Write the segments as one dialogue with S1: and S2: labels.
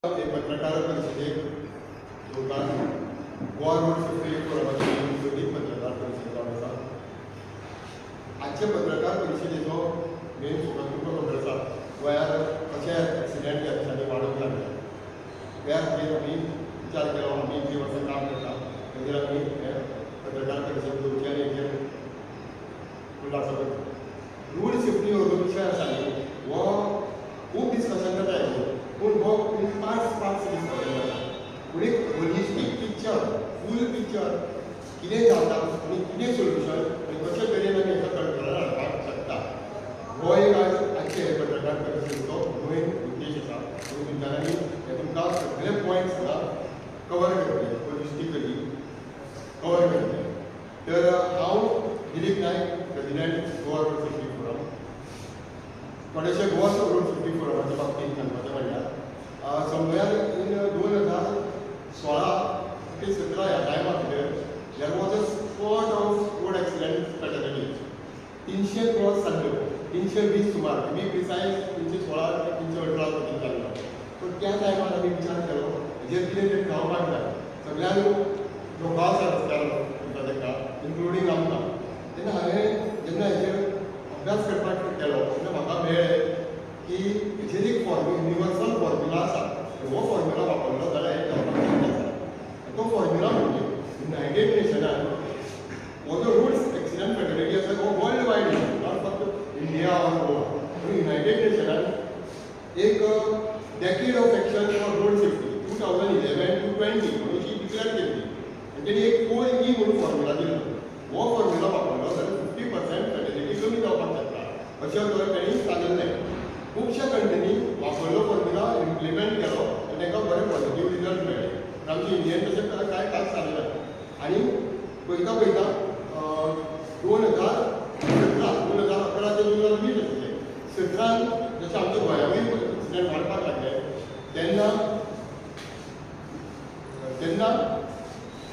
S1: एक पत्रकार परिषदेक लोकांक गोवा रोड सेफ्टी फोरमाची सोदीक पत्रकार परिशद जावन आसा. आजचे पत्रकार परिशदेचो मेन तुमकां खबर आसा गोंयांत कशे एक्सिडेंट ह्या दिसांनी वाडूंक लागल्या. त्या खातीर आमी विचार केलो, आमी इतलीं वर्सां काम करता ताचेर आमी पत्रकार परिशद घेवची आनी हेचेर खुलासो करता. रोड सेफ्टी हो जो विशय आसा न्ही हो खूब डिस्कशन जाता हेचेर, पूण हो पार्ट्स डिस्कशन जाता. पूण एक होलिस्टीक पिक्चर, फूल पिक्चर कितें जाता आनी कितें सोल्युशन आनी कशे तरेन आमी हेका कंट्रोलार हाडपाक शकता हो एक आजचे हे पत्रकार परिशदेचो मेन उद्देश आसा. पूण विचारांनी हे तुमकां सगळे पॉयंट्स हांगा कवर करतले, होलिस्टिकली कवर करतले. तर हांव Dilip Nayak, president Goa road safety forum. थोडेशे गोवा रोड सेफ्टी फोरमाच्या बाबतींत सांगपाचें म्हणल्यार संवयार इन 2016 ते 17 ह्या टायमा भितर there was a spot of road accident fatality. 300 cross जाल्ल्यो, 320 सुमार, टू बी प्रिसायज 316 ते 318 पर्यंत जाल्लो. पूण त्या टायमार आमी विचार केलो हेजेर कितें तरी जावपाक जाय. सगळ्यान लोक आसा रस्त्यार म्हणटा ताका, इन्क्लुडींग आमकां. तेन्ना हांवें जेन्ना हेजेर अभ्यास करपाक केलो तेन्ना म्हाका मेळ्ळें की हेजेर एक युनिवर्सल फॉर्म्युला आसा. हो फॉर्म्युला वापरलो जाल्यार हें जावपाक शकता. तो फॉर्म्युला म्हणजे युनायटेड नेशनान हो जो रोड एक्सिडेंट फॅटलिटी आसा हो वर्ल्ड वायड आसा, नॉट फक्त इंडिया ऑर गोवा. पूण युनायटेड नेशनान एक decade of action for road safety 2011 to 20 म्हणून अशी डिक्लेअर केल्ली आनी तेणी एक 4E म्हणून फॉर्म्युला दिलो. हो फॉर्म्युला वापरलो जाल्यार 50% फॅटलिटी कमी जावपाक शकता अशें तो तेणी सांगलें. खुबश्या कंट्रीनी वापरलो फॉर्म्युला इम्प्लिमेंट केलो आनी ताका बरे पॉझिटीव रिजल्ट मेळ्ळे. आमचे इंडियन तशें कांय खास जालें ना. आनी पळयता 2011 ते 2020 आशिल्ले. 17 जशें आमच्या गोंयांतूय एक्सिडेंट वाडपाक लागले तेन्ना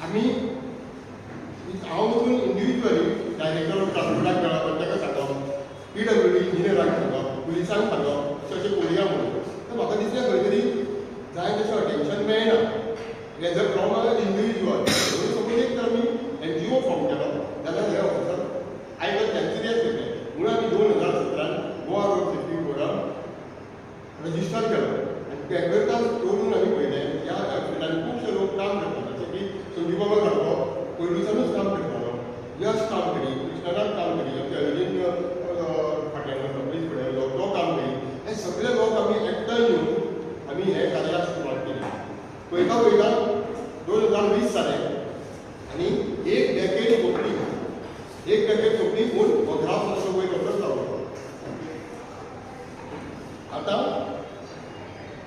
S1: आमी हांव वचून इंडिविज्युअली डायरेक्टर ऑफ ट्रान्सपोर्टाक मेळप आनी ताका सांगप, PWD इंजिनियराक सांगप, पुलिसांक सांगप अशें करुया म्हणून. तर म्हाका दिसलें खंय तरी जाय तशें अटेन्शन मेळना. As a from a individual suppose एक तर आमी NGO फॉर्म केलो जाल्यार हे ऑफिसर आयकत सिरियस घेतले म्हणून आमी 2017 Goa road safety forum register केलो. आनी बेंगलोरकार करून आमी पळयलें ह्या फील्डान खुबशे लोक काम करतात. जशें की संजीव बाबा सारको पयलींच्यानूच काम करतालो, यश काम करी, कृष्णनाथ काम करी, आमचे अरविंद फाटल्यान कंपनीज पळयलो तो काम करी. हे सगळे लोक आमी एकठांय येवन आमी हे कार्याक सुरवात केली. पळयता 2020 जालें आनी एक डेकेड सोंपली पूण हो ग्राफ असो वयर वचत रावलो. आतां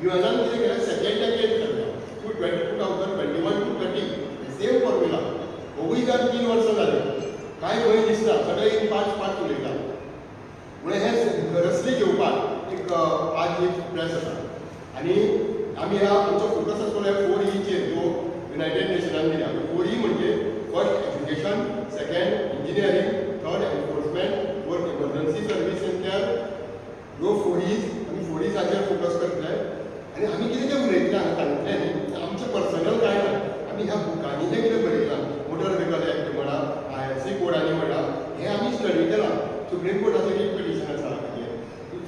S1: युएनान कितें केलें, सेकेंड डेकेड केलें 2021 to 30 सेम फॉर्म्युला. होवूय जर 3 वर्सां जालीं कांय भंय दिसना, सगळे एक पांच उलयता. म्हणून हे रस्ते घेवपाक एक आज एक प्रेस आसा आनी आमी आमचो फोकस आसतलो 4Eचेर जो युनायटेड नेशनान दिला. 4E म्हणजे first education, second engineering, third enforcement, fourth emergency service and care. ह्यो 4E's आमी 4E'साचेर फोकस करतले. आनी आमी कितें जें उलयतलें हांगा सांगतलें न्ही आमचें पर्सनल कांय ना. आमी ह्या बुकांनी जें कितें बरयलां, मोटर व्हेकल एक्ट म्हणा, IRC कोडांनी म्हणा, हें आमी स्टडी केलां. सुप्रीम कोर्टाचें एक पिटिशन आसा हाजेर.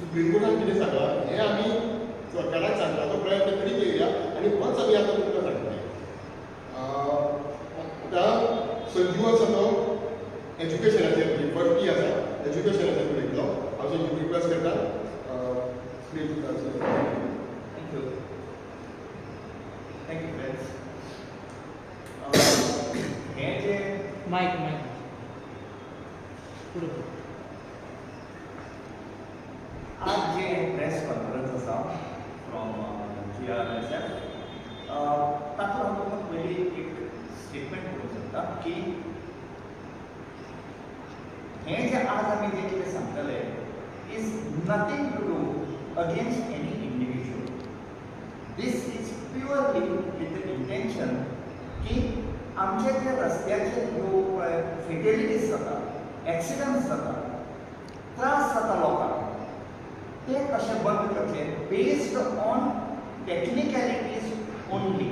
S1: सुप्रीम कोर्टान कितें सांगलां हें आमी सरकाराक सांगपाचो प्रयत्न करीत येयल्या आनी होच आमी आतां तुमकां सांगतले. आतां संजीव आसा तो एज्युकेशनाचेर फर्स्ट आसा एज्युकेशनाचेर उलयतलो. हांव संजीव रिक्वेस्ट करता प्लीज.
S2: Thank you friends. हें जें
S3: मायक
S2: आज जे प्रेस कॉन्फरन्स आसा फ्रॉम GRSF तातूंत हांव तुमकां पयलीं एक स्टेटमेंट करूंक सोदता की हें जें आज आमी जें कितें सांगतले is nothing to do against any individual. This is purely with the intention की आमचे जे रस्त्याचेर ह्यो फेटेलिटीज जातात, एक्सिडंट्स जातात, त्रास जाता लोकांक, ते कशें बंद करचे based on technicalities only.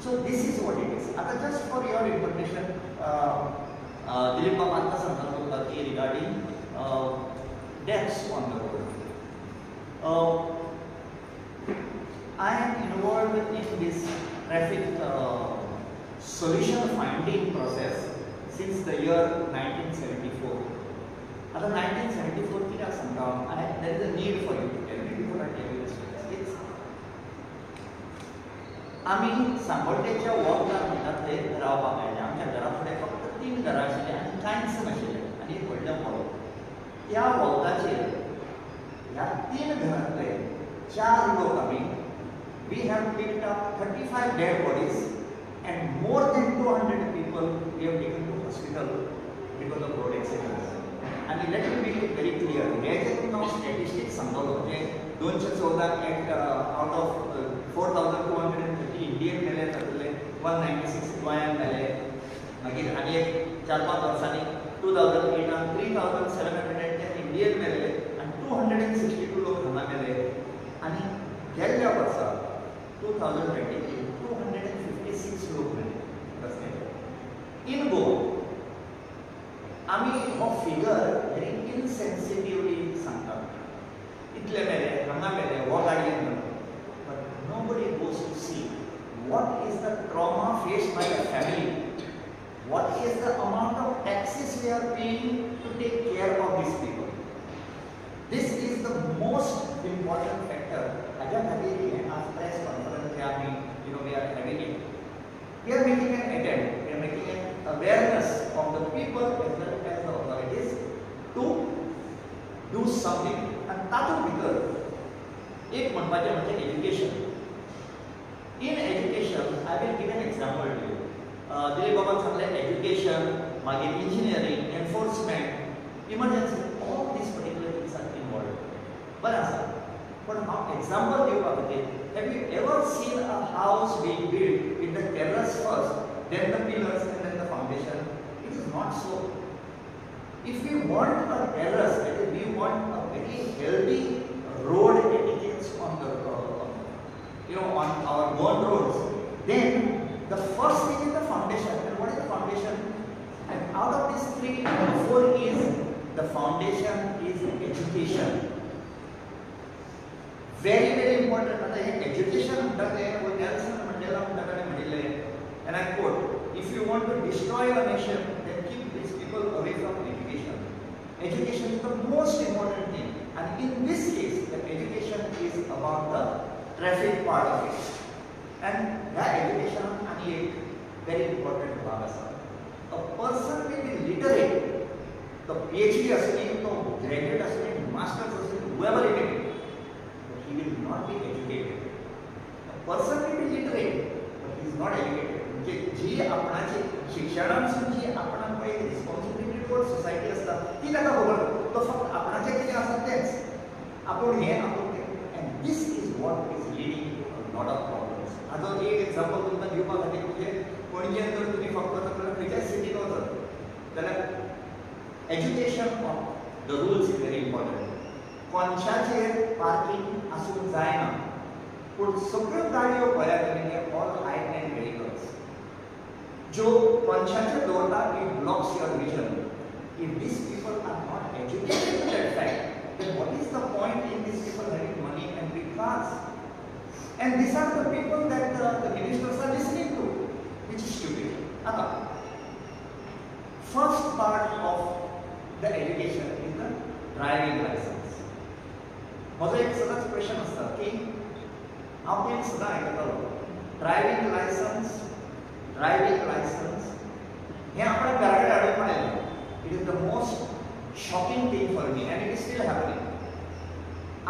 S2: So this is what it is. Just for your information, Dilip Baba आता सांगत होता की regarding deaths on the road. I am involved in this traffic solution finding process since the year 1974. आता 1974 कित्याक सांगता there is a need for you to tell me before I tell you this. आम्ही सांगोटेच्या वॉर्डात म्हणटात रावपाक आयले. आमच्या घरा फुडें फक्त 3 घरां आशिल्लीं आनी कांयच नाशिल्लें आनी एक व्हडलें हॉल. त्या वॉर्डाचेर ह्या 3 घरांतले 4 लोक आमी we have picked up 35 dead bodies and more than 200 people we have taken to hospital because of road accidents. And let me make it very clear, reason नाव स्टॅटिस्टिक्स सांगतलो जे 214 out of 4230 इंडियन मेले तातूंतले 196 गोंयांत मेले. मागीर आनी एक 4-5 वर्सांनी 2008 3710 इंडियन मेले आनी 262 लोक हांगा मेले. आनी गेल्ल्या वर्सा 2023 256 लोक मेले रस्त्याचेर. इन गोवा आमी हो फिगर व्हेरी इनसेन्सिटिवली सांगतात. इतले मेले हांगा मेले हो गाडयेन मेलो. But nobody goes to see what is the trauma faced by the family, what is the amount of taxes we are paying to take care of these people. This is the most important factor. Ajay Bhagiri as press conference we are having it. We are making an attempt, we are making an awareness of the people as well as the authorities to do something. And तातूंत भितर एक म्हणपाचें म्हणजे education. In education, I will give an example to you. Dilip Baba सांगलें education, मागीर engineering, enforcement, emergency, all these particular things are involved. बरें आसा. But हांव example दिवपा खातीर, have you ever seen a house being built with the terrace first, then the pillars and then the foundation? It is not so. If we want a terrace, that is, we want a very healthy road etiquette on the on our own roads, then the first thing is the foundation. And what is the foundation? And out of these 3, the 4 is the foundation is education. Very, very important. आता हे education म्हणटा तें Nelson Mandela म्हणटा ताणें म्हणिल्लें, and I quote, if you want to destroy a nation, then keep these people away from education. Education is the most important thing, and in this case, the education is about the traffic part of it. And that education and a very important भाग आसा. A person will be literate, the PhD असली, तो graduate असली, masters असली, whoever it is, but he will not be educated. A person will be literate, but he is not educated. म्हणजे जी आपणाची शिक्षणांसून जी आपणाक पळय responsibility toward society आसता ती ताका खबर. तो फक्त आपणाचें कितें आसा तेंच आपूण हें आपूण तें. And this is what is leading to a lot of problems. हाजो एक एग्जांपल तुमकां दिवपा खातीर म्हणजे पणजेन जर तुमी फक्त खंयच्याय सिटीन वचत जाल्यार education of the rules is very important. कोनशाचेर पार्किंग आसूंक जायना, पूण सगळ्यो गाडयो पळयात तुमी ऑल हाय एंड व्हेहिकल्स ज्यो कोनशाचेर दवरता it blocks your vision. If this people are not educated to that fact, then what is the point in these people having money and big cars? And these are the people that the ministers are listening to, which is stupid. First part of the education is the driving license. माझो एक सदांच question आसता की हांव पयलीं सदां आयकतालो driving licence हें आपल्या घरा कडेन हाडून पळयलें. It is the most shocking thing for me, and it is still happening.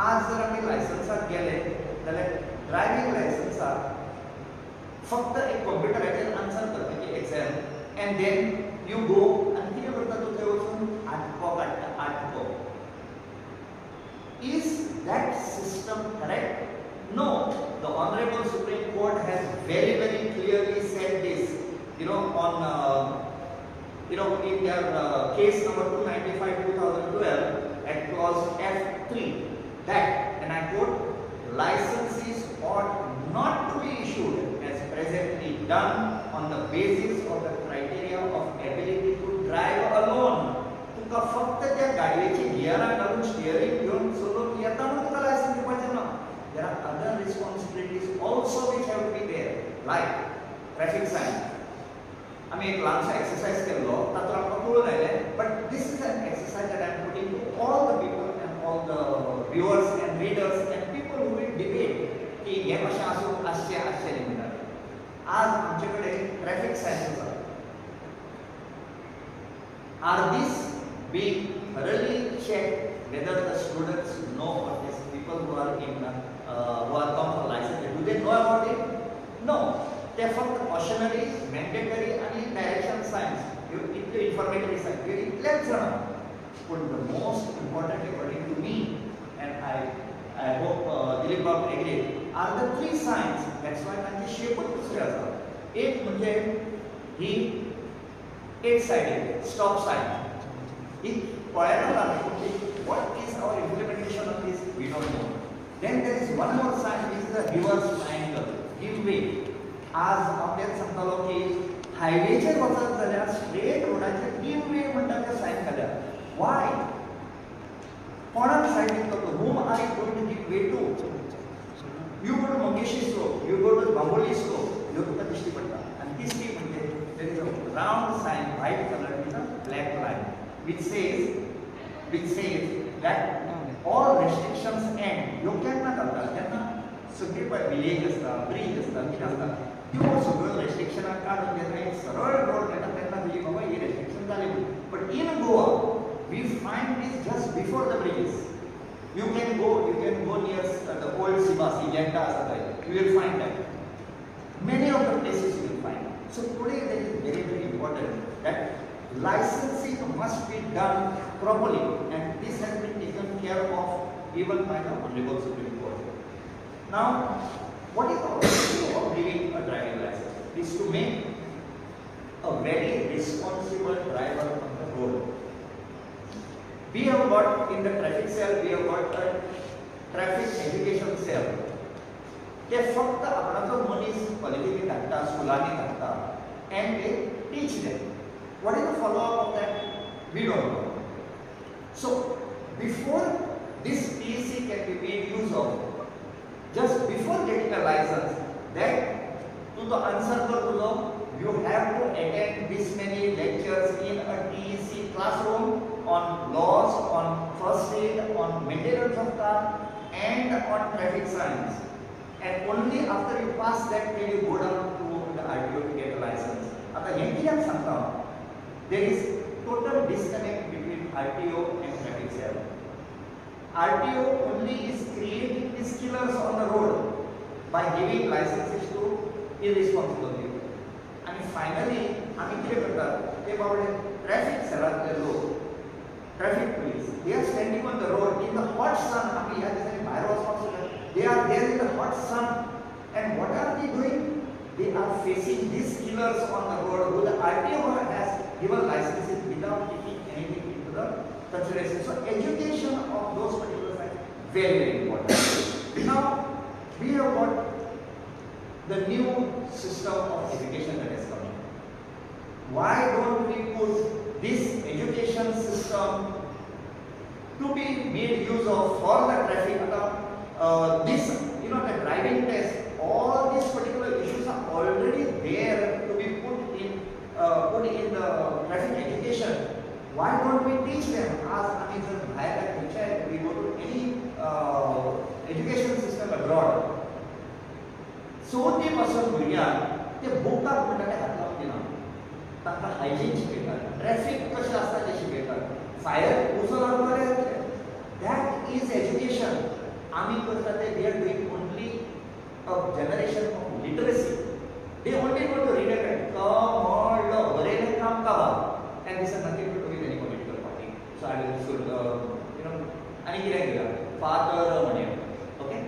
S2: आज जर आमी लायसन्साक गेले जाल्यार ड्रायव्हिंग लायसन्साक फक्त एक कंप्युटराचेर आन्सर करपाची exam, and then you go आनी कितें करता तूं थंय वचून आटको काडटा आटको. Is that system correct? No. The honourable supreme court has very clearly said this, on in their case number 295/2012 at clause F3, that, and I quote, licenses ought त्या गाडयेची गियरां घालून स्टियरिंग घेवन चलोवंक येता म्हणून तुका लायसन्स दिवपाचें ना. There are other responsibilities also which have to be there, like traffic sign. आमी एक ल्हानसो एक्सरसाइज केल्लो, तातूंत आमकां कळून आयलें, but this is an exercise that I am putting to all the people and all the viewers and readers and people who will debate की हें कशें आसचें म्हणटात. आज आमचे कडेन ट्रॅफिक सायन्स आसा. Are these being thoroughly checked whether the students know what these people who are come for license, do they know about it? No. They फक्त cautionary, mandatory आणि direction signs. इतले informatory signs. हे इतलेच जाणा. But the most important according to me, and I hope Dilip Babu agree, are the three signs. That's why तांची शेपूट दुसरी आसा. एक म्हणजे ही eight sided stop sign. If what is our implementation of this, we don't know. Then there is one more sign, which is the reverse triangle, give way. आज आपल्याक सांगतालो की हायवेचेर वचत जाल्यार स्ट्रेट रोडाचेर गिव वे म्हणटा ते सायन घाल्या. वाय? कोणाक सायन दितलो तो? whom are you going to give way to? You go to Mangeshi slope, you go to Bamboli slope, ह्यो तुका दिश्टी पडटा. आनी तिसरी म्हणजे there is a round sign, white color with a black line, which says that all restrictions end. You cannot alter. Kenna सगळी village असता, bridge असता, कितें असता, त्यो सगळ्यो restriction काडून जेन्ना एक सरळ रोड मेळटा तेन्ना तुजी बाबा ही restriction जाली. But in Goa, we find this just before the bridges. You can go near the old Sibasi, Janta asa thai. You will find that. Many of the places you will find. So today that is very, very important that licensing must be done properly, and this has been taken care of even by the Honorable Supreme Court. Now, what is the objective of giving a driving license? Is to make a very responsible driver on the road. We have got in the traffic cell, we have got a traffic education cell. ते फक्त आपणाचो मनीस कॉलेजींनी धाडटा, स्कुलांनी धाडटा, and they teach them. What is the follow-up of that? We don't know. So, before this PEC can be made use of, just before getting a license, that to the answer to the you have to attend this many lectures in a TEC classroom on laws, on first aid, on maintenance of car, and on traffic signs. And only after you pass that will you go down to the RTO to get a license. आता हे कित्याक सांगता? There is total disconnect between RTO and traffic cell. RTO only is creating these killers on the road by giving licenses to irresponsible people. And finally, आम्ही कितें करतात? ते बाबडे traffic सेलांतले लोक, traffic police, they are standing on the road in the hot sun. आम्ही ह्या दिसांनी भायर वचपाक सुद्दां they are there in the hot sun, and what are they doing? They are facing these killers on the road who the RTO has given licenses without taking anything into the consideration. So education of those particular sites very, very important. Now we have got the new system of education that is coming. Why don't we put this education system to be made use of for the traffic? This, the driving test, all these particular issues are already there to be put in the traffic education. Why don't we teach them? As we go to any education system abroad. So they pasan भुरग्यांक ते बुकाक म्हणटा ते हात लावंक दिना. तांकां hygiene शिकयतात, traffic कशें आसता तें शिकयतात, फायर उजो लागलो जाल्यार that is education. आमी करता ते we are doing only a generation of literacy. They only want to read and come all बरेले काम कावा, and this has nothing to do with any political party. So I will आणि कितें घेया father म्हणे. Okay,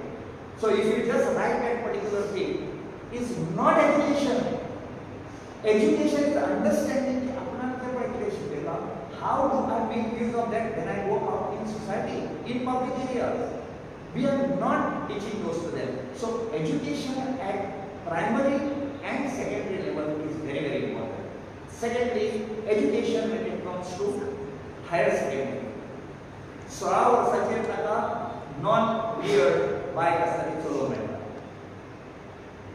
S2: so if you just write that particular thing, is not education. Education is understanding की आपणाक ते पळय शिकयला, how do I make use of that when I go out in society, in public areas. We are not teaching those to them. So education at primary and secondary level is very, very important. Secondly, education when it comes to higher secondary. 16 वर्षाचे ताका non beard bike आसता ती चलोवंक मेळटा.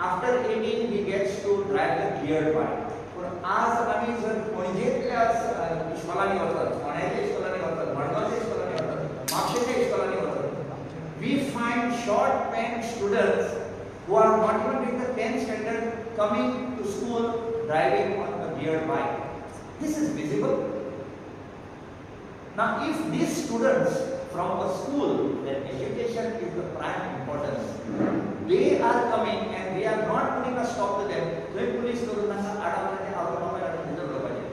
S2: After 18 he gets to drive the geared bike. पूण आज आमी जर पणजेंतल्या इस्कॉलांनी वतात, फोंड्याच्या इस्कॉलांनी वतात, मडगांवच्या इस्कॉलांनी वतात, म्हापशेच्या इस्कॉलांनी वतात, we find short pant students who are not even in the 10th standard coming to school driving on a geared bike. This is visible. Now if these students from a school where education is the prime importance, they are coming and we are not putting a stop to them, then police करून तांकां आडावले आवड mobile हाडून भितर दवरपाचें.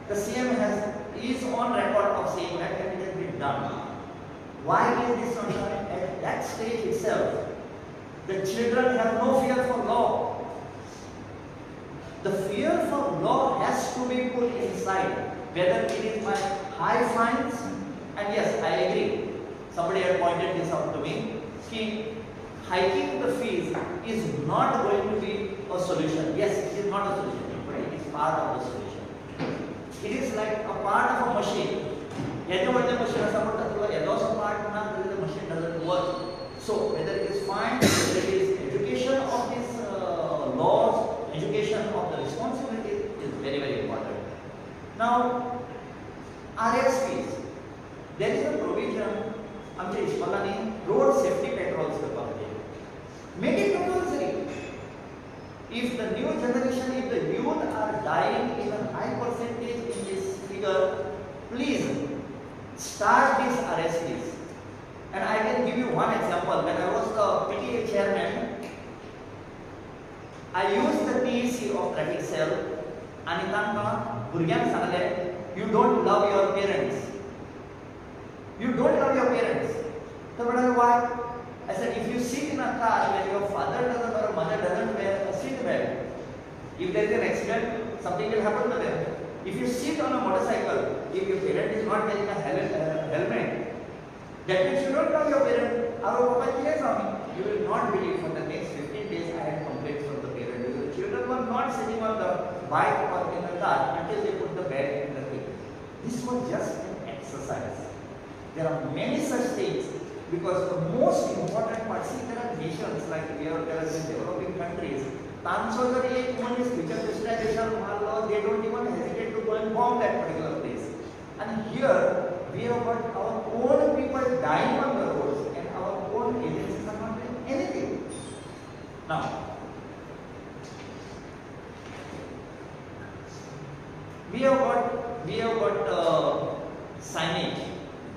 S2: The CM is on record of saying that and it has been done. Why is this not done? At that stage itself, the children have no fear for law. The fear for law has to be put inside, whether it is by high fines, and yes, I agree. Somebody had pointed this out to me. Hiking the fees is not going to be a solution. Yes, it is not a solution, but it is part of the solution. It is like a part of a machine. Any other machine has a loss of part, the machine doesn't work. So whether it is fine, whether it is education of these laws, education of the responsibility is very, very important. Now, RSPs. There is a provision आमच्या इस्कॉलांनी road safety patrols करपाक खातीर. Make it compulsory. If the new generation, if the youth are dying in a high percentage in this figure, please start these RSPs. And I can give you one example. When I was the PTA chairman, I used the TEC of traffic cell and तांकां भुरग्यांक सांगलें, you don't love your parents. You don't love your parents. So what why? I said, if you sit in a car where your father doesn't or mother doesn't wear a seat belt, if there is an accident, something will happen to them. If you sit on a motorcycle, if your parent is not wearing a helmet, that means you don't love your parent. You will not believe for the next 15 days I had complaints from the parents. The children were not sitting on the bike or in the car until they put the bag in the thing. This was just an exercise. There are many such things because the most important part, see, there are nations like there are in developing countries. They don't even hesitate to go and bomb that particular place. And here we have got our own people dying on the roads and our own agencies are not doing anything. Now, we have got signage.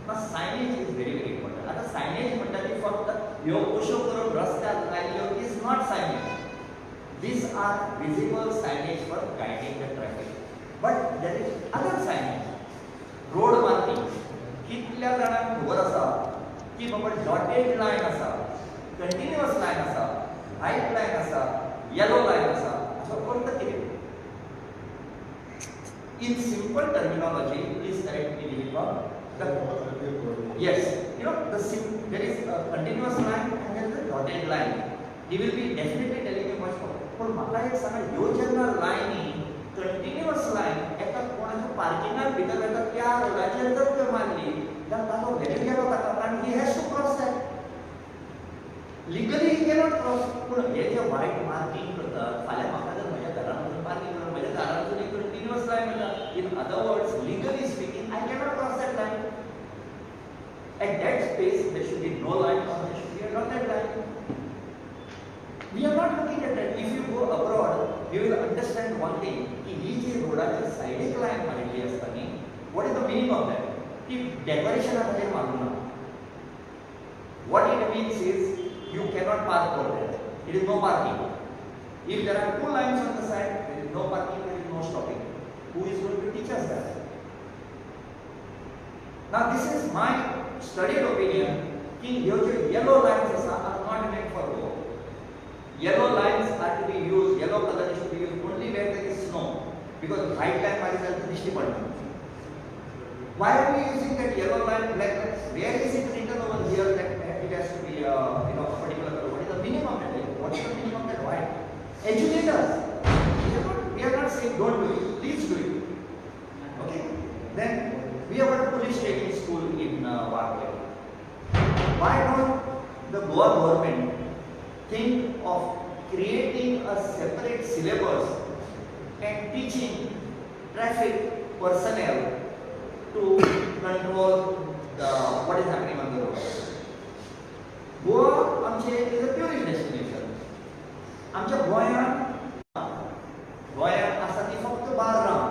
S2: Now signage is very, very important. आता signage म्हणटा ती फक्त ह्यो पोशो करून रस्त्यार लायल्यो is not signage. These are visible signage for guiding the traffic. But there is other signage. Road marking. कितल्या जाणांक खबर आसा की बाबा dotted line आसा, continuous line आसा, white line आसा, yellow line आसा, असो कोणतं कितें? In simple terminology, please correct me if yes, you know, there is a continuous line and there is a dotted line. He will be definitely telling you much more. But म्हाका एक सांगा, ह्यो जेन्ना लायनी continuous line एका कोणाच्या पार्किंगात भितर एका त्या रोडाचेर जर तर मारली जाल्यार ताका व्हॅल्यू गेलो ताका कारण he has to cross that. Legally he cannot cross. पूण हे जे white marking करतात, फाल्यां म्हाका जर म्हज्या घरान वचून पार्किंग करप, म्हज्या घरान वचून एक continuous line मेळटा. In other words, legally speaking, I cannot cross that line. At that space, there should be no line or there should be a dotted line. We are not looking at that. If you go abroad, you will understand one thing. He is roadaची साइडीक line मारिल्ली आसता न्ही. What is the meaning of that? की decoration खातीर मारूं ना. What it means is you cannot park over there. It is no parking. If there are two lines on the side, there is no parking, there is no stopping. Who is going to teach us that? Now this is my studied opinion कि yellow lines are not meant for road. Yellow lines are to be used, yellow color is to be used only where there is snow, because white line might be dristy padna. Why are we using that yellow line, black line? Where is it written over here that it has to be a particular color? What is the meaning of that? What is the meaning of that white? Educate us. We are not saying don't do it. Please do it. Okay? Then we have a police training school in Warwick. why don't the Goa government think of creating a separate syllabus and teaching traffic personnel to control what is happening on the road. Goa आमचे is a tourist destination. आमच्या गोंयांत आसा ती फक्त बारगांव,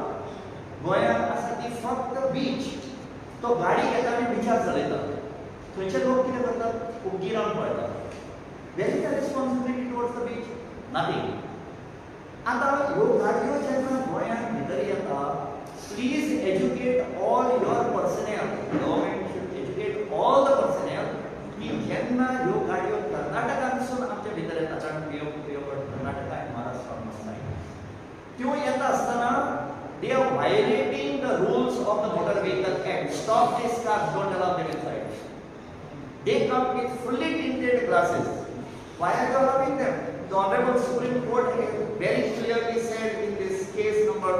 S2: गोंयांत आसा ती फक्त बीच. तो गाडी घेता आनी बिचार चलयता. थंयचे लोक कितें करतात? उग्गी रावन पळयतात. Where is the responsibility towards the beach? Nothing. आता ह्यो गाडयो जेन्ना गोंयांत भितर येता, please educate all your personnel. Government should educate all the personnel की जेन्ना ह्यो गाडयो कर्नाटकांतसून आमच्या भितर येता, कारण Karnataka and Maharashtra on one side. त्यो येता आसतना they are violating the rules of the Motor Vehicle Act. Stop these cars, don't allow them inside. They come with fully tinted glasses. Why are you allowing them? The Honorable Supreme Court very clearly said in this case number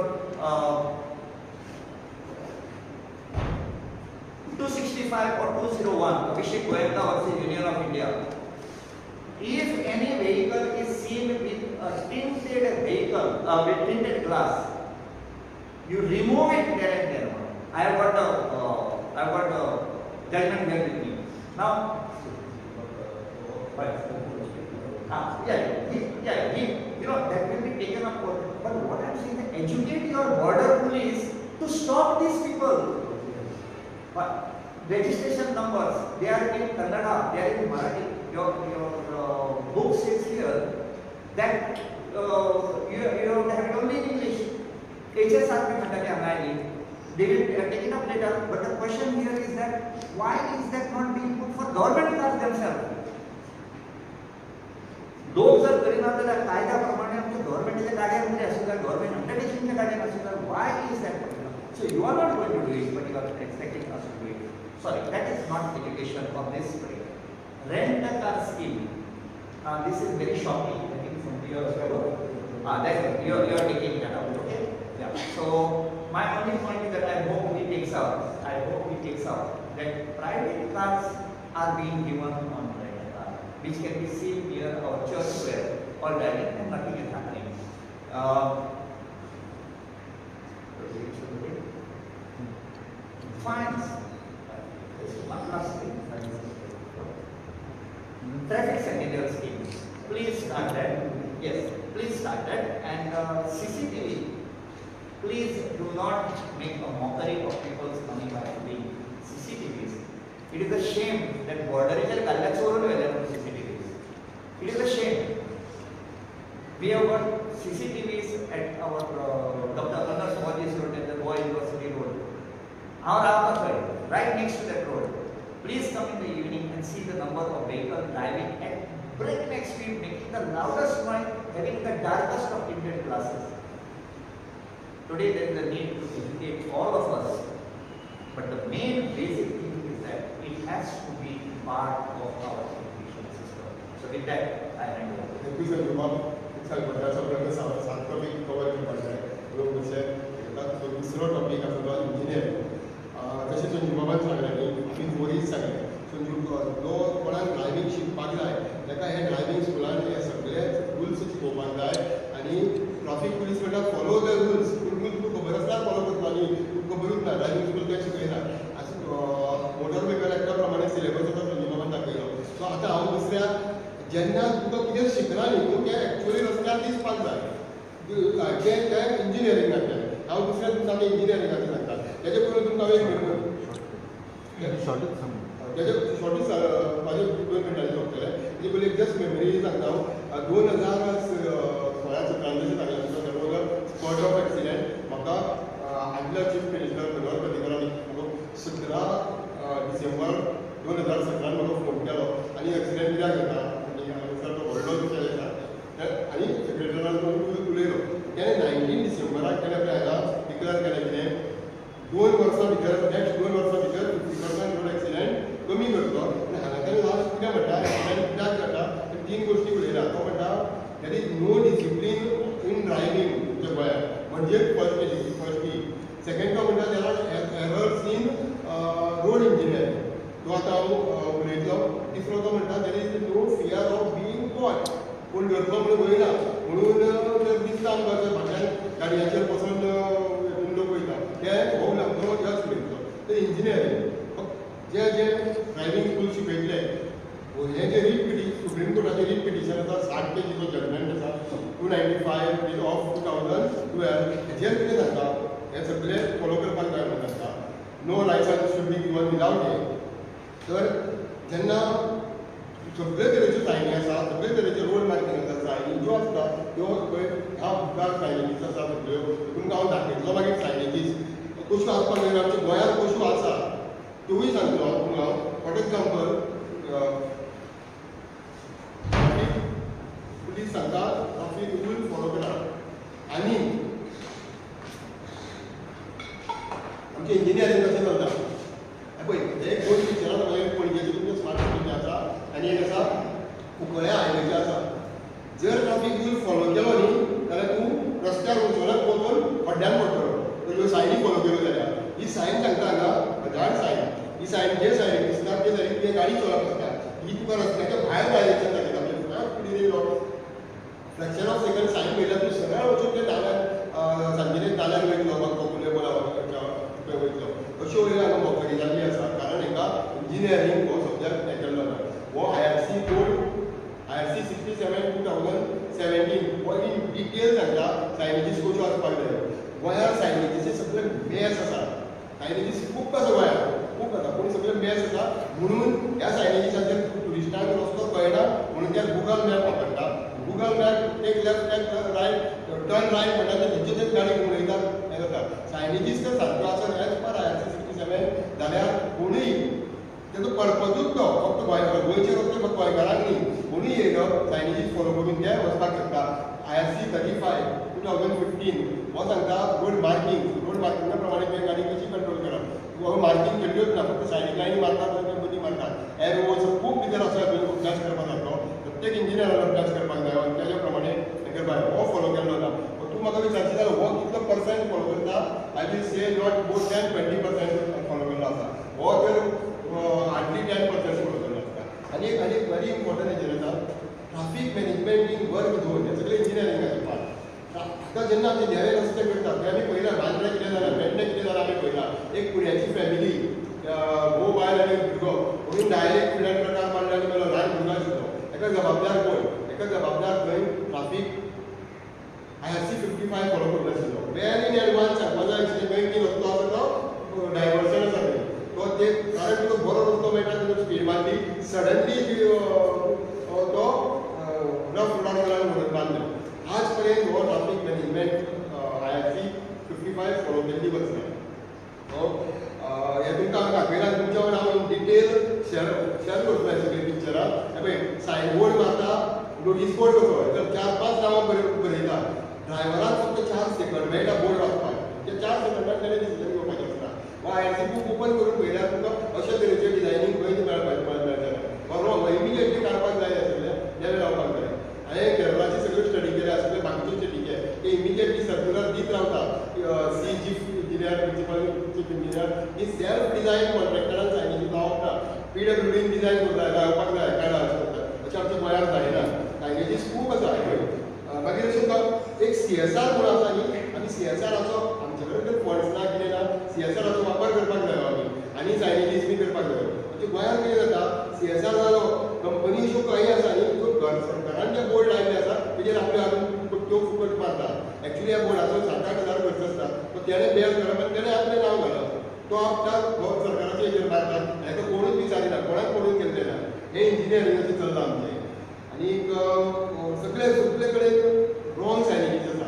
S2: 265 or 201, Abhishek Goenka versus Union of India. If any vehicle is seen with a tinted vehicle, with tinted glass, you remove it there and there. I have got the judgment here with me. Now, that will be taken up for. But what I'm saying is, educate your border police to stop these people. But registration numbers, they are in Kannada, they are in Marathi. Your book says here that you have it only in English. HSRP they will take it up later. But the question here is that why is that not being put for government cars themselves? लोक जर करिना जाल्यार कायद्याप्रमाणे आमच्या गव्हर्नमेंटच्या गाड्यांमध्ये असू द्या, government अंडरटेकिंगच्या गाड्यांत असू द्या, why is that particular? So you are not going to do it, but you are expecting us to do it. Sorry, that is not education of this particular. Rent a car scheme. This is very shocking. I think from your that you are taking that out. Okay. Yeah. So my only point is that I hope he takes out that private cars are being given on rent a car, which can be seen near our church square or driving and nothing is happening. Fines. One last thing. Traffic secondary scheme. Please start that. Yes, please start that. And CCTV. Please do not make a mockery of people's money by doing CCTVs. It is a shame that border is a CCTVs. It is a shame. We have got CCTVs at our Dr. Anna Samadhi Road and the Goa University Road. Right next to that road. Please come in the evening and see the number of vehicles driving at breakneck speed, making the loudest noise, having the darkest of tinted glasses. Today there is a need to educate all of us, but the main basic thing is that it has to be part of our education system. So with that, I hand over.
S1: Thank you, sir. Topic cover दुसरो topic आसा engineer तशेंच संजीवबाबान सांगलें आमी वरीच सांगलें जो कोणाक driving शिकपाक जाय ताका हे ड्रायव्हिंग स्कुलान हे सगळे रुल्स शिकोवपाक जाय आनी ट्राफीक पुलीस म्हणटा फॉलो द रुल्स पूण तुका खबर आसल्यार फॉलो करता न्ही तुका खबरूच ना ड्रायव्हिंग स्कूल तें शिकयना मोटर व्हेकल एक्टा प्रमाणे सिलेबस आसा संजीवबाबान दाखयलो सो आतां हांव दुसऱ्या जेन्ना तुका कितें शिकना न्ही तूं तें एक्चुअली रस्त्यार दिसपाक जाय तें इंजिनियरिंगांतल्यान हांव दुसऱ्या तुमकां इंजिनियरिंगाचें सांगता तेजे पयलीं तुमकां एक मेमरी शॉर्टूच म्हाजे 2 मिनटांनी सोंपतलें तेजे पयलीं जस्ट मेमरी सांगता हांव 2016 जशें सांगलें तुमकां सर्व स्पॉट ऑफ एक्सिडेंट म्हाका आदल्या चीफ मिनिस्टर मनोहर पर्रीकरान म्हाका 17 डिसेंबर 2017 म्हाका फोन केलो आनी एक्सिडेंट कित्याक जाता आनी सर तो व्हडलो विशय आसा आनी सेक्रेटरान उलयलो तेणें 19 डिसेंबराक केन्ना हांगा डिक्लेअर केलें कितें 2 वर्सां भितर नेक्स्ट 2 वर्सां भितर 50% रोड एक्सिडेंट कमी करतलो आनी हांगाच्यान लास्ट कितें म्हणटा एक्सिडेंट कित्याक जाता 3 गोश्टी उलयला तो म्हणटा there is no discipline in driving तुमच्या गोंयांत म्हणजे फर्स्ट सेकंड तो म्हणटा there are errors in road engineering तो आतां हांव उलयतलो तिसरो तो म्हणटा there is no fear of being caught. पूण धरलो म्हणून वयना म्हणून जर दिसता आमकां जर फाटल्यान गाडयांचेर पसून लोक वयता ते हो लागलो जज उलयतलो. ते इंजिनियरींग जे जे ड्रायव्हिंग स्कूल शिकयतले हे जे रीट पिटी सुप्रीम कोर्टाचे रीट पिटिशन आसा 60 पेजीचो जजमेंट आसा 295 ऑफ 2012 हेजेर कितें सांगता हे सगळे फॉलो करपाक जाय म्हणून सांगता. No licence should be given without हे. तर जेन्ना सगळे तरेच्यो सायनी आसा सगळे तरेचे रोड मार्किंग आसा सायनी ज्यो आसता त्यो पळय ह्या बुकाक सायनीज आसा सगळ्यो तुमकां हांव दाखयतलो मागीर सायनीजीस कश्यो आसपाक जाय आमच्या गोंयांत कश्यो आसा त्योय सांगतलो हांव तुमकां. फॉर एग्जाम्पल पुलीस सांगता ट्रॅफिक रूल फॉलो करा आनी आमचे इंजिनियरींग कशें चलता पळय एक दोन पिक्चरां पणजेचे तुमचे स्मार्ट सिटीचे आसा आनी एक आसा कुंकळ्या हायवेचे आसा. जर ट्रॅफिक रूल फॉलो केलो न्ही जाल्यार तूं रस्त्यार वचून वचून खड्ड्यान पडटलो. तर ह्यो सायनी फॉलो केल्यो जाल्यार ही सायन सांगता हांगा हजार सायन ही सायन जे सायडीक दिसता ते सायडीक ते गाडी चलप आसता ही तुका रस्त्याच्या भायर डायरेक्शन दाखयता. फ्रॅक्शन ऑफ सेकंड सायन पयल्यार तूं सरळ वचून ते नाल्यार सांजेचे नाल्यार वयतलो म्हाका कोकुले बोला वयतलो. अश्यो हांगा मोखडी जाल्ली आसा कारण हांकां इंजिनियरींग हो सब्जेक्ट हें केल्लो ना. हो IRC कोड IRC 67/2017 हो इन डिटेल सांगता सायनीजीस कश्यो आसपाक जाय. गोंयांत सायनीजीचे सगळे मॅस आसा. सायनीजीस खूब आसा गोंयांत खूब आसा पूण सगळे मॅस आसा म्हणून ह्या सायनीजीसाचेर टुरिस्टांक रस्तो कळना म्हणून ते गुगल मॅप वापरता. Google map take left take right turn right म्हणटा ते खंयचे तेच गाडी उडयतात हें जाता. सायनीजीस जर सारको आसत एज पर IRC 67 जाल्यार कोणूय तेजो पर्पजूच तो फक्त गोंयचे रस्ते फक्त गोंयकारांक न्ही कोणूय येयलो सायनीजीस फॉलो करून ते वचपाक शकता. IRC 35/2015 हो सांगता रोड मार्किंगा प्रमाणे ते गाडी कशी कंट्रोल करप. हो मार्किंग केल्ल्योच ना फक्त सायडीक लायनी मारतात मदीं मारतात. एरोज खूब भितर आसा अभ्यास करपाक जाय. प्रत्येक इंजिनियरान अभ्यास करपाक जाय आनी तेज्या प्रमाणे हें करपाक हो फॉलो केल्लो ना. तूं म्हाका विचारशी जाल्यार हो कितलो पर्सेंट फॉलो करता I will say not more than 20% follow केल्लो आसा. हो तर हार्डली 10% फॉलो केल्लो आसता. आनी एक व्हेरी इम्पॉर्टंट हेजेर आसा traffic management in work zone हे सगळे इंजिनियरिंगाचे पार्ट. आतां जेन्ना आमी नवे रस्ते करता ते आमी पयला बांद्रे कितें जालें पेडणे कितें जालें आमी पयला. एक पुण्याची फॅमिली घोव बायल आनी भुरगो म्हणून डायरेक्ट फुड्यान ट्रकार मारले आनी मेलो ल्हान भुरगो आशिल्लो. हेका जबाबदार कोण? हेका जबाबदार थंय ट्राफीक IRC 55 फॉलो करनाशिल्लो. वेल इन एडवान्स सांगपाक जाय आशिल्लें खंय की रस्तो आसा तो डायवर्सन आसा थंय तो ते कारण तुका बरो रस्तो मेळटा तुका स्पीड मारली सडनली तो रफ रोडार म्हणून बांदलो. आज पर्यंत हो ट्राफीक मॅनेजमेंट IRC 55 फॉलो केल्ली वचना. हे तुमकां हांव दाखयलां तुमच्या वांगडा हांव इन डिटेल शेअर करतलो हे सगळे पिक्चरां. हे पळय सायन बोर्ड मारता नोटीस बोर्ड कसो जर 4-5 नांवां बरयता ड्रायव्हराक फक्त 4 सेकंड मेळटा बोर्ड वाचपाक. ते 4 सेकंडान तेणें डिसिजन घेवपाचें आसता. हो IRC बुक ओपन करून पळयल्यार तुमकां अशे तरेचे डिजायनींग खंयच मेळपाक इमिडिएटली काडपाक जाय आशिल्लें तेन्ना लावपाक जाय. हांवें केरळाची सगळ्यो स्टडी केल्या आशिल्ले बाकीच्यो स्टडी केल्या ते इमिडिएटली सर्क्युलर दीत रावता. Chief engineer principal chief engineer he self design कॉन्ट्रॅक्टरान सायनीजी जावप ना. PWDन डिजायन करता जावपाक जाय काडा अशें करता. अशें आमच्या गोंयांत जायना. सायनीजीस खूब आसा. मागीर अशें तुका एक CSR म्हूण आसा न्ही आमी CSRाचो आमचे कडेन तर फंड्स ना कितें ना CSRाचो वापर करपाक जायो आमी आनी सायनीजीस बी करपाक जायो. म्हणजे गोंयांत कितें जाता CSR जालो कंपनी अश्यो कांय आसा न्ही ज्यो सरकारान जे बोर्ड लायल्ले आसा तेजेर आपल्यो हाडून त्यो फुकट मारता. एक्चुली ह्या बोर्डाचो 7-8 हजार खर्च आसता तो तेणें बेर करप आनी तेणें आपलें नांव घालप. तो आपल्या सरकाराच्या हेजेर मारता हेका कोणूच विचारिना कोणाक कोणूच केल्लें ना. हे इंजिनियरींग अशें चल्लां आमचें. आनीक सगळे कडेन रॉंग सायनीजीस आसा.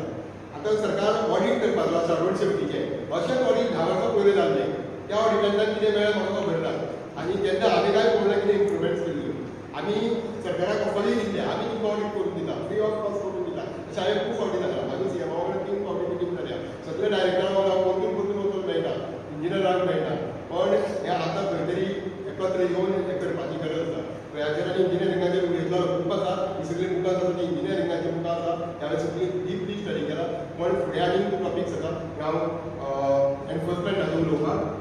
S1: आतां सरकार ऑडीट करपाक लागला रोड सेफ्टीचे. अशेंच ऑडीट 10 वर्सां पयलीं जाल्लें. त्या ऑडिटांतल्यान कितें मेळ्ळें म्हाका खबर ना. आनी तेन्ना हांवें काय पळोवना कितें इम्प्रुवमेंट्स केल्ल्यो. आमी सरकाराक ऑफरी दिल्ली आमी तुमकां ऑडीट करून दिता फ्री ऑफ कॉस्ट करून दिता. अशें हांवें खूब फावटी जालां. म्हाजो CMO वांगडा 3 फावटी मिटींग जाल्या. सगळे डायरेक्टरा वांगडा परतून वचून मेळटा इंजिनियरांक मेळटा. पण हें आतां खंय तरी एकत्र येवन हें करपाची गरज आसा. ह्याचेर आनी इंजिनियरिंगाचेर उलयतलो खूब आसा. ही सगळीं बुकां आसा ती इंजिनियरिंगाची बुकां आसा. हांवें सगळी डीपली स्टडी केला. पण फुडें आनीक टॉपिक्स आसा हांव एनफोर्समेंटाचो उलोवपाक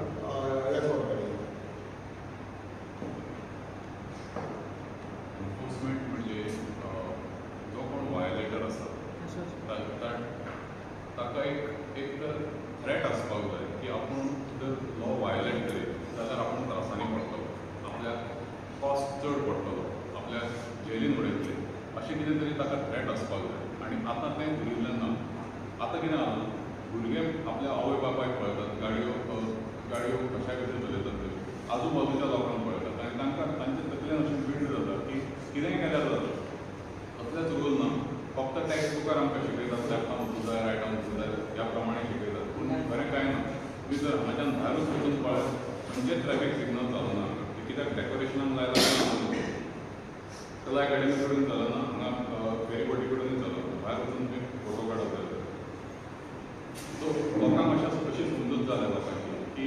S3: अशें कितें तरी ताका थ्रेट आसपाक जाय आनी आतां तें उरिल्लें ना. आतां कितें जालां भुरगे आपल्या आवय बापायक पळयतात गाडयो कशाय कशें चलयतात ते आजू बाजूच्या लोकांक पळयतात आनी तांकां तांचे तकलेन अशें बिल्ड जाता की कितेंय केल्यार जाता. असलेच रूल ना, फक्त टॅक्स बुकार आमकां शिकयतात लेफ्टान वचूं जाय रायटान वचूं जाय ह्या प्रमाणे शिकयतात. पूण खरें कांय ना. तुमी जर हांगाच्यान भायरूच वचून पळयत म्हणजे ट्रॅफीक सिग्नल चलना हांगा कित्याक डेकोरेशनान लायला कला अकॅडमी कडेन चलना, हांगा फेरीबोटी कडेनूय चलना. भायर वचून तुमी फोटो काडप जाय. सो लोकांक अशी समजूत जाल्या लोकांची की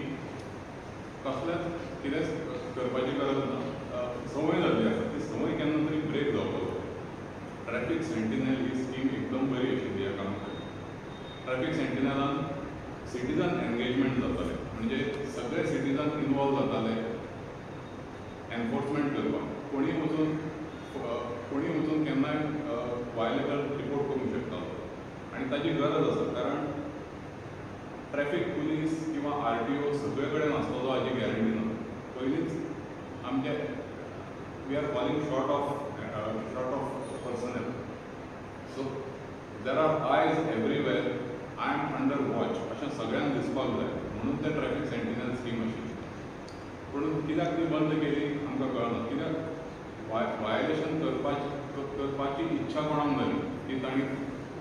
S3: कसलेंच कितें करपाची गरज ना. संवय जाल्ली आसा ती संवय केन्ना तरी ब्रेक जावपाक जाय. ट्रॅफीक सेंटिनल ही स्कीम एकदम बरी आशिल्ली ह्या कामाक. ट्रॅफीक सेंटिनलान सिटीजन एंगेजमेंट जातालें म्हणजे सगळे सिटीजन इनवॉल्व जाताले एनफोर्समेंट करपाक. कोणीय वचून केन्नाय वायलेटर रिपोर्ट करूंक शकतालो आनी ताची गरज आसा कारण ट्रॅफीक पुलीस किंवा RTO सगळे कडेन आसतलो हाची गॅरंटी ना. पयलींच आमचे we are falling short of personnel. So there are eyes everywhere. I am under watch. अशें सगळ्यांक दिसपाक जाय म्हणून ते ट्रॅफीक सेंटिनल स्कीम आशिल्ली. पूण कित्याक ती बंद केली आमकां कळना. कित्याक वायलेशन करपाची इच्छा कोणाक जाली ती तांणी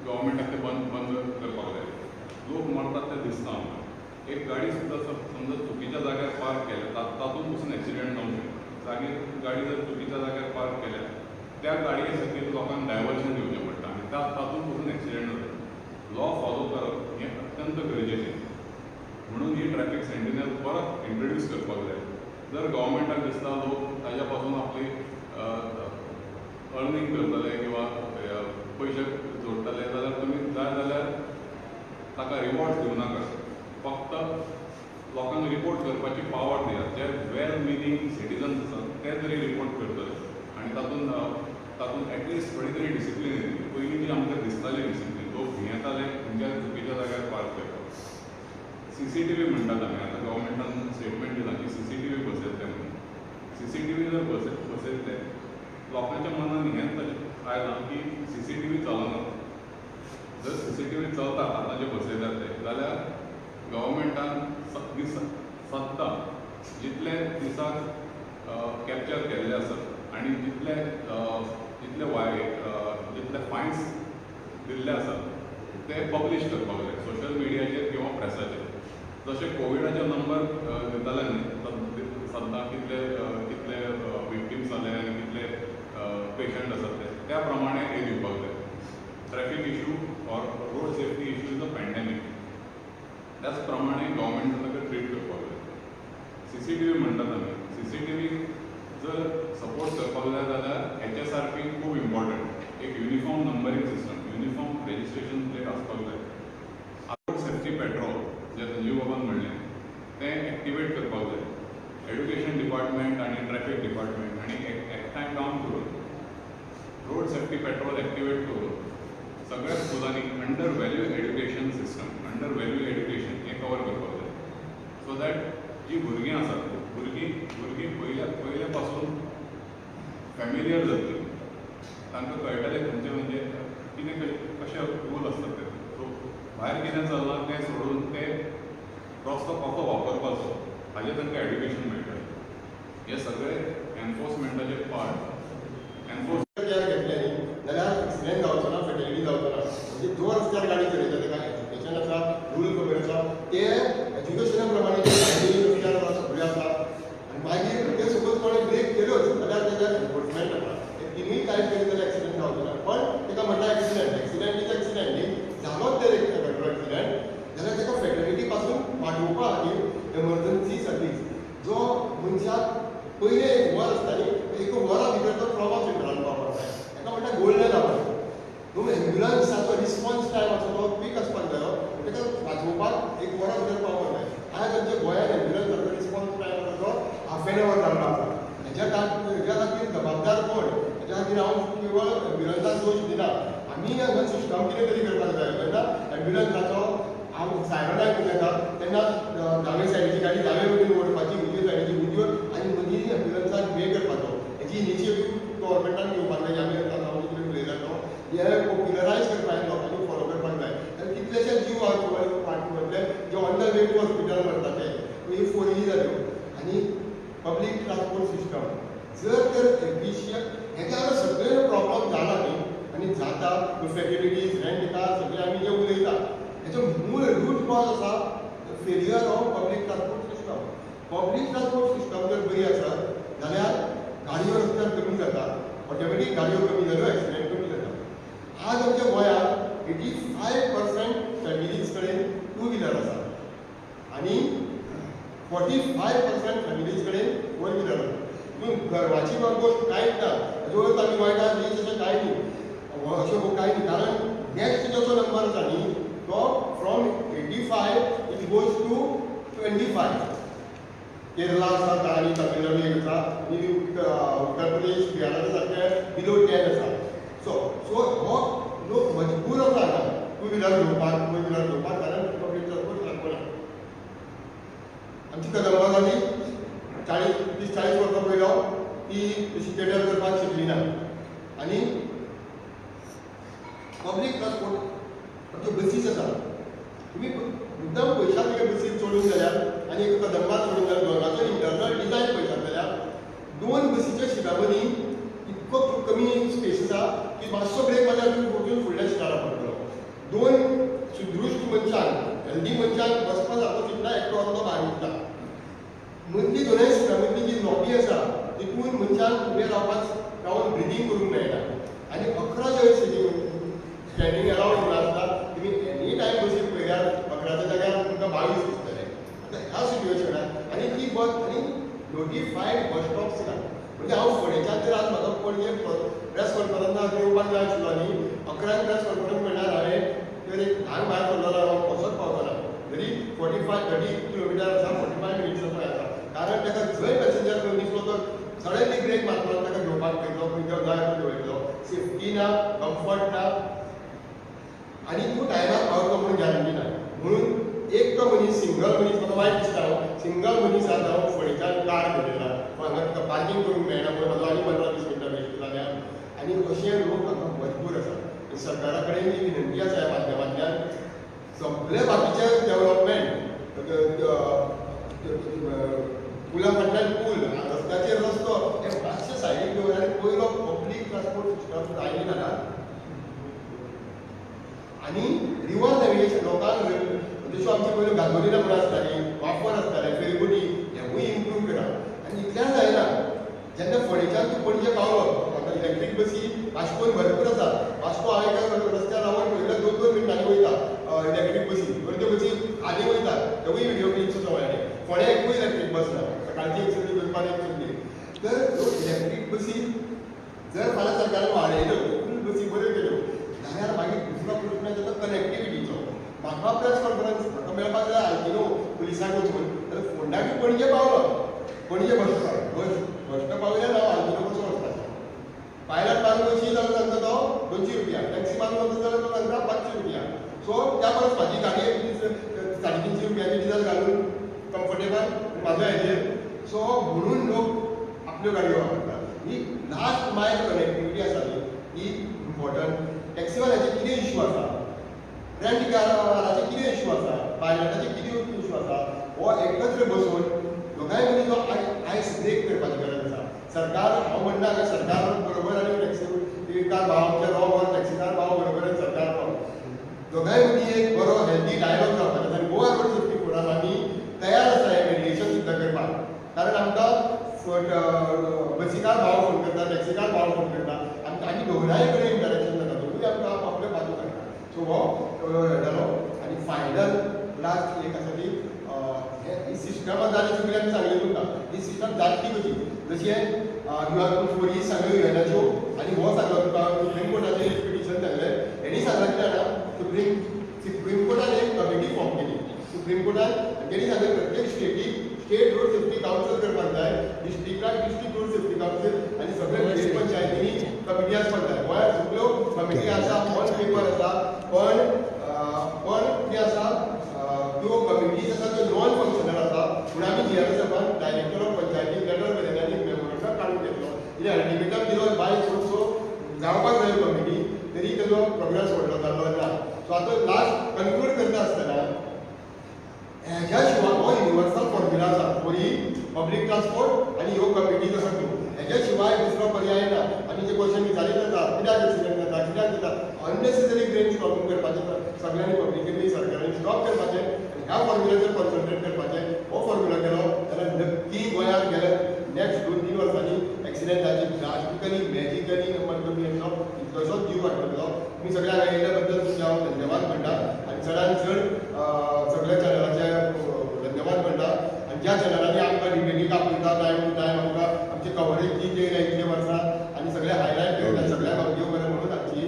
S3: गव्हर्मेंटाक ते बंद करपाक जाय. लोक मरतात ते दिसता आमकां. एक गाडी सुद्दां समजा चुकीच्या जाग्यार पार्क केल्या तातूंत पसून एक्सिडेंट जावंक शकता. गाडी जर चुकीच्या जाग्यार पार्क केल्या त्या गाडये खातीर लोकांक डायवर्शन दिवचें पडटा आनी तातूंत पसून एक्सिडेंट जाता. लॉ फॉलो करप हें अत्यंत गरजेचें म्हणून ही ट्रॅफीक सेंटिनल परत इंट्रोड्यूस करपाक जाय. जर गव्हर्मेंटाक दिसता लोक ताच्या पासून आपली अर्निंग करतले किंवा पयशे जोडटले जाल्यार तुमी जाय जाल्यार ताका रिवॉर्ड दिवं नाका. फक्त लोकांक रिपोर्ट करपाची पावर दियात. जे वेल मिनींग सिटीजन्स आसात ते तरी रिपोर्ट करतले आनी तातूंत एटलिस्ट थोडी तरी डिसिप्लीन येतली. पयलीं जी आमकां दिसताली डिसिप्लीन लोक भियेताले खंयच्या चुकीच्या जाग्यार पार्क करपाक. CCTV म्हणटात आमी आतां गव्हर्मेंटान स्टेटमेंट दिलां की CCTV बसयतले म्हणून. CCTV जर बसयतले लोकांच्या मनान हें आयलां की CCTV चलना. जर CCTV चलता आतां जे बसयतात ते जाल्यार गव्हर्मेंटान सद्दां जितले दिसाक कॅप्चर केल्ले आसात आनी जितले फायन्स दिल्ले आसात ते पब्लीश करपाक जाय सोशल मिडियाचेर किंवा प्रेसाचेर. जशें कोविडाचे नंबर दिताले न्ही सद्दां कितले विक्टिम्स जाले आनी कितले पेशंट आसात ते त्या प्रमाणे हे दिवपाक जाय. Traffic issue or road safety issue is a pandemic. त्याच प्रमाणे गव्हर्मेंटान ताका ट्रीट करपाक जाय. CCTV म्हणटात आमी. CCTV जर सपोर्ट करपाक जाय जाल्यार HSRP खूब इम्पॉर्टंट. एक uniform numbering system, uniform registration plate आसपाक जाय. रोड सेफ्टी पेट्रोल जे संजीव बाबान म्हणलें तें एक्टिवेट करपाक जाय. एड्युकेशन डिपार्टमेंट आनी ट्रॅफीक डिपार्टमेंट आनी एकठांय काम करून रोड सेफ्टी पेट्रोल एक्टिवेट करून सगळ्या स्कुलांनी under value education system, under value education हें कवर करपाक जाय. सो दॅट जी भुरगीं आसात भुरगीं पयले पासून फॅमिलियर जातली. तांकां कळटलें खंयचें म्हणजे कितें कशें रूल आसतात ते. सो भायर कितें चलना तें सोडून ते रस्तो कसो वापरपाचो हाजें तांकां एड्युकेशन मेळटलें. हे सगळे एनफोर्समेंटाचे पार्ट.
S1: केअर घेतले न्ही जाल्यार एक्सिडेंट जावचो ना, फेटेलिटी जावचो ना. म्हणजे जो रस्त्यार गाडी चलयता ताका एज्युकेशन आसा, रूल खबर आसा, ते एज्युकेशना प्रमाणे रस्त्यार सगळे आसा आनी मागीर ते सपोज कोणें ब्रेक केल्योच जाल्यार तेजेर एनफोर्समेंट आसा. ते तिनूय टायप केले जाल्यार एक्सिडेंट जावचो ना. पण ताका म्हणटा एक्सिडेंट इज एक्सिडेंट न्ही. जालोच जर एक पेट्रोल एक्सिडेंट जाल्यार ताका फेटेलिटी पासून वाचोवपा खातीर एमर्जन्सी सर्वीस जो मनशाक पयले एक वर आसता न्ही एक वरा भितर तो ट्रॉमा सेंटरान वापरता. ताका म्हणटा गोल्डन आवर. न्हू एम्ब्युलन्साचो रिस्पॉन्स टायम आसा तो क्वीक आसपाक जायो. ताका वाचोवपाक एक वरा भितर पावोंक जाय. आयज आमच्या गोंयांत एम्ब्युलन्साचो रिस्पॉन्स टायम आसा तो हाफ एन आवर जाल्लो आसा. हेज्या खातीर जबाबदार कोण? हेज्या खातीर हांव केवळ एम्ब्युलन्साक दोश दिना. आमी हांगा सिस्टम कितें तरी करपाक जाय. जेन्ना एम्ब्युलन्साचो हांव सायरनाक उलयता तेन्ना दावे सायडीची गाडी दावे वटेन ओडपाची, उजवे सायडीची उजव्यो आनी मदीं एम्ब्युलन्साक हे करपाचो. हेची इनिशिएटीव गव्हर्मेंटान घेवपाक जाय. आमी आतां हांव कितें उलयता हे पॉप्युलरायज करपाक लोकांनी फॉलो करपाक जाय आनी कितलेशे जीव वाचले जे अंडर वेट हॉस्पिटल म्हणटा ते ही फोनी जाल्यो आनी पब्लीक ट्रान्सपोर्ट सिस्टम जर तर एफिशियंट हेका सगळे प्रॉब्लम जाला न्ही आनी जाता फॅसिलिटीज रेंट कार सगळे आमी जे उलयता हेचो मूळ रूट कॉज आसा failure of public transport system. Public transport system जर बरी आसत जाल्यार गाडयो रस्त्यार कमी जाता ऑटोमॅटीक गाडयो कमी जाल्यो एक्सिडेंट कमी जाता. आज आमच्या गोंयांत 85% फॅमिलीज कडेन टू व्हिलर आसा आनी 45% फॅमिलीज कडेन फोर व्हिलर आसा. गर्वाची गोष्ट कांयच ना हेजो अर्थ आमी गोंयकार रीच अशें कांय न्ही अशें कांय न्ही कारण नेक्स्ट जो नंबर आसा न्ही तो from 85 it goes to 25. Kerala आसा आनी तामिळनाडू एक आसा आनी उत्तर प्रदेश बिहारा सारखे बिलो 10 आसा. सो हो लोक मजबूर आसा हांगा टू व्हिलर घेवपाक फोर व्हिलर घेवपाक कारण पब्लीक ट्रान्सपोर्ट लागना. आमची कदंबा जाली 40 वर्सां पयलो ती तशी केटर करपाक शिकली ना आनी पब्लीक ट्रान्सपोर्ट आमच्यो बसीस आसा तुमी मुद्दम पयशात तुगे बसीन चडून जाल्यार आनी एक कदंबा चडून जाल्यार दोगांचो इंटरनल डिजायन पयशात जाल्यार 2 बसीच्या सिटा मदीं इतको कमी स्पेस आसा की मातसो ब्रेक मारल्यार तुमी वचून फुडल्या सिटार पडटलो. 2 सुदृश्ट मनशांक हेल्दी मनशांक बसपाक जाता चिंतना एकटो असो भायर उरता. मदली दोनूय सिटां मदली जी लॉबी आसा तितून मनशांक उबें रावपाक रावन ब्रिदींग करूंक मेळना आनी 11 जर सिटींग स्टँडींग अलाउड आसता तुमी एनी टायम बसीन पळयल्यार 11च्या जाग्यार तुमकां 22 दिसतले. आतां ह्या सिट्युएशनाक आनी ती बस आनी नोटिफायड बस स्टॉप्स ना म्हणजे हांव फुडेच्यान जर आज म्हाका पणजे प्रेस कॉन्फरन्साक येवपाक जाय आशिल्लो न्ही 11 प्रेस कॉन्फरन्स म्हणल्यार हांवें तर एक ल्हान भायर सरलो हांव कसोच पावतना जरी 30 किलोमिटर आसा 45 मिनिट्स आसा कारण ताका जंय पॅसेंजर कमी दिसलो तर सडनली ब्रेक मारतलो ताका घेवपाक पयतलो खंय जाय तो वयतलो. सेफ्टी ना कम्फर्ट ना आनी तूं टायमार पावतलो म्हणून गॅरंटी ना. म्हणून एक तो मनीस सिंगल मनीस म्हाका वायट दिसता सिंगल मनीस आज हांव फुडेच्यान कार घेतलेला हांगा तुका पार्किंग करूंक मेळना पळय म्हाजो आनी 15-20 मिनटां वेस्ट जाल्या आनी अशे लोक हांगा मजबूर आसा. सरकारा कडेन ही विनंती आसा ह्या माध्यमांतल्यान सगळे बाकीचे डेव्हलपमेंट पुला फाटल्यान पूल रस्त्याचेर रस्तो हे मातशे सायडीक दवर आनी पयलो पब्लीक ट्रान्सपोर्ट सिस्टम आयली ना आनी रिवर नॅविगेशन लोकांक जश्यो आमचे पयल्यो गांदोलीना म्हणून आसताली वापर आसताले फेरीबोटी हेवूय इम्प्रूव केला आनी इतल्यान जायना जेन्ना फुडेच्यान तूं पणजे पावलो आतां इलेक्ट्रीक बसी वास्कोन भरपूर आसा. वास्को हांव एका रस्त्यार रावून पळयलो 2-2 मिनटांनी वयता इलेक्ट्रीक बसी अर्द्यो बसी आदी वयता तेवूय व्हिडिओ क्लिप्स आसा म्हळ्यार फोंड्या एकूय इलेक्ट्रीक बस ना सकाळची एक संदी दनपार एक संदी. तर ह्यो इलेक्ट्रीक बसी जर फाल्यां सरकारान वाडयल्यो फूल बसी बऱ्यो केल्यो जाल्यार मागीर दुसरो प्रश्न जाता कनेक्टिविटीचो. म्हाका प्रेस कॉन्फरन्स म्हाका मेळपाक जाय आयकिनो पुलिसाक वचून जाल्यार फोंडा की Panaji Paulo Panaji bus stop पावयल्यार हांव आयकिनो कसो वचपाचो पायलट मारून वयशी जाल्यार सांगता तो 200 रुपया टॅक्सी मारून वचत जाल्यार तो सांगता 500 रुपया. सो त्या परस म्हाजी गाडी 350 रुपयाची डिझल घालून कम्फर्टेबल म्हाजो हेजेर सो म्हणून लोक आपल्यो गाडयो वापरतात. ही लास्ट मायल कनेक्टिविटी आसा न्ही ही इम्पॉर्टंट. टॅक्सीवाल्याचे कितें इश्यू आसा रेंट काराचे कितें इश्यू आसा पायलटाचे कितें इश्यू आसा हो एकत्र बसून दोगांय मदीं जो आयस ब्रेक करपाची गरज आसा. सरकार हांव म्हणना की सरकार बरोबर आनी टॅक्सीकार भाव आमचे रो टॅक्सीकार भाव बरोबर आनी सरकार भाव दोगांय मदीं एक बरो हेल्दी डायलॉग जावपाक जाय. आनी गोवा रोड सेफ्टी फोरम आमी तयार आसा हें मेडिएशन सुद्दां करपाक कारण आमकां बसीकार भाव फोन करता टॅक्सीकार भाव फोन करता आनी दोगांय कडेन इंटरेक्शन जाता दोगूय आमकां आपले बाजू काडटा. सो हो जालो आनी फायनल लास्ट एक आसा ती ही सिस्टमा जाली सगळी आमी सांगली तुमकां ही सिस्टम जातली कशी जशें यू आर फॉर ही सांगल्यो युएनाच्यो आनी हो सांगलो तुका सुप्रीम कोर्टाचें पिटिशन जाल्लें हेणी सांगलां कितें जाणा सुप्रीम कोर्टान एक कमिटी फॉर्म केली. सुप्रीम कोर्टान तेणी सांगलें प्रत्येक स्टेट रोड सेफ्टी कावन्सील करपाक जाय डिस्ट्रिक्टाक डिस्ट्रिक्ट रोड सेफ्टी कावन्सील आनी सगळे ग्रेड पंचायतींनी कमिटी आसपाक जाय. गोंयांत सगळ्यो कमिटी आसा ऑन पेपर आसा पण कितें आसा त्यो कमिटीज आसा त्यो नॉन फंक्शनल आसा पूण आमी जीआरएसएफान डायरेक्टर ऑफ पंचायतीक लेटर बरयलें आनी मेमोरंडम काडून घेतलो कित्याक अल्टिमेटम दिलो बाय सो जावपाक जाय कमिटी तरी प्रोग्रेस व्हडलो जाल्लो ना. सो आतां लास्ट कन्क्लूड करता आसतना ह्याच्या शिवाय हो युनिवर्सल फॉर्म्युला आसा पयली पब्लीक ट्रान्सपोर्ट आनी ह्यो कम्युनिटी आसा त्यो हेच्या शिवाय दुसरो पर्याय ना. आनी जे क्वेश्चन विचारीत जाता कित्याक एक्सिडेंट जाता कित्याक जाता अननेसेसरी ब्रेन स्टॉपिंग करपाचें सगळ्यांनी पब्लिकेनी सरकारांनी स्टॉप करपाचें आनी ह्या फॉर्म्युलाचेर कॉन्सन्ट्रेट करपाचें. हो फॉर्म्युला केलो जाल्यार नक्की गोंयांत गेल्या नेक्स्ट 2-3 वर्सांनी एक्सिडेंटाची ड्रास्टिकली मॅजिकली नंबर कमी येतलो कितलोसोच जीव वाडटलो. तुमी सगळ्यांक आयिल्ल्या बद्दल तुमचे हांव धन्यवाद म्हणटा आनी चडांत चड सगळ्या चॅनलाचे धन्यवाद म्हणटा. आनी ज्या चॅनलांनी आमकां डिबेटीक आपयता टायम टू टायम आमकां आमची कवरेज जी जे इतले वर्सां आनी सगळे हायलायट करता सगळ्यांक हांव देव बरें म्हणून आमची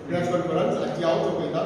S1: प्रेस कॉन्फरन्स आजची हांव सोंपयता.